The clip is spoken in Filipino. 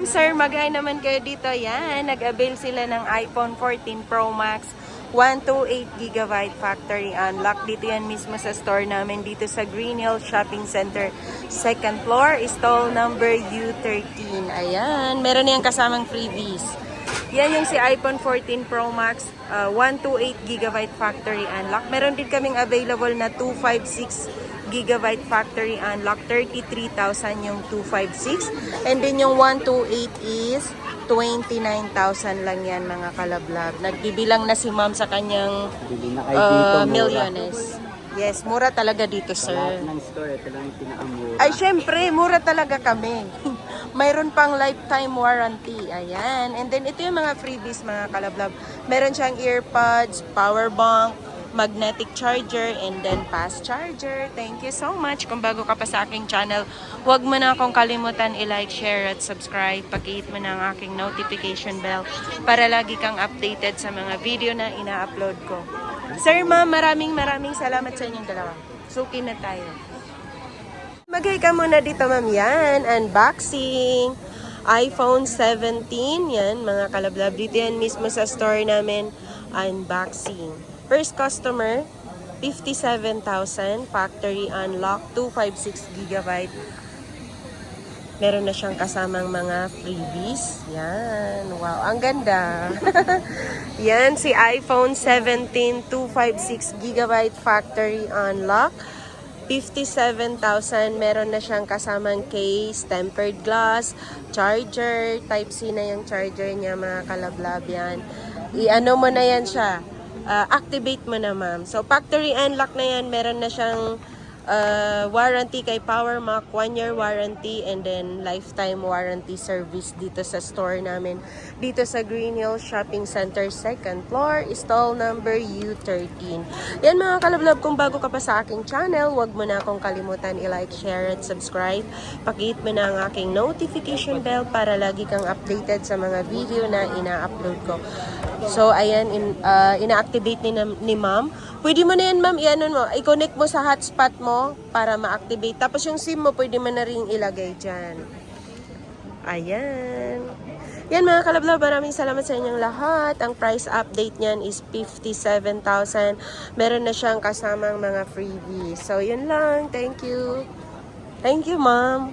Sir, mag-hi naman kayo dito. Yan, nag-avail sila ng iPhone 14 Pro Max 128GB factory unlock. Dito yan mismo sa store namin dito sa Green Hill Shopping Center. Second floor, stall number U13. Ayan, meron yan kasamang freebies. Yan yung si iPhone 14 Pro Max 128GB factory unlock. Meron din kaming available na 256GB factory unlock. 33,000 yung 256. And then yung 128 is 29,000 lang yan mga kalablab. Nagbibilang na si ma'am sa kanyang milliones. Yes, mura talaga dito, sir. Lahat ng store, ito lang yung pinakamura. Ay, syempre, mura talaga kami. Mayroon pang lifetime warranty. Ayan. And then, ito yung mga freebies, mga kalablab. Meron siyang earpods, power bank, magnetic charger, and then fast charger. Thank you so much. Kung bago ka pa sa aking channel, huwag mo na akong kalimutan i-like, share, at subscribe. Pag-hit mo na ang aking notification bell para lagi kang updated sa mga video na ina-upload ko. Sir, ma'am, maraming salamat sa inyong dalawa. Suki na tayo. Magay ka muna dito, ma'am. Yan, unboxing. iPhone 17. Yan, mga kalablab. Dito yan mismo sa store namin. Unboxing. First customer, 57,000. Factory unlock, 256GB. Meron na siyang kasamang mga freebies. Yan. Wow, ang ganda. Yan, si iPhone 17, 256GB factory unlock. 57,000. Meron na siyang kasamang case, tempered glass, charger. Type-C na yung charger niya, mga kalablab yan. I-ano mo na yan siya. Activate mo na, ma'am. So, factory unlock na yan. Meron na siyang warranty kay PowerMac, 1-year warranty, and then lifetime warranty service dito sa store namin. Dito sa Green Hill Shopping Center, second floor, stall number U13. Yan mga kalablab, kung bago ka pa sa aking channel, huwag mo na akong kalimutan i-like, share, at subscribe. Pakihit mo na ang aking notification bell para lagi kang updated sa mga video na ina-upload ko. So, ayan, ina-activate ni ma'am. Pwede mo na yan, ma'am, i-connect mo sa hotspot mo para ma-activate. Tapos yung SIM mo, pwede mo na rin ilagay dyan. Ayan. Yan mga kalablab, maraming salamat sa inyong lahat. Ang price update niyan is 57,000. Meron na siyang kasamang mga freebies. So, yun lang. Thank you. Thank you, ma'am.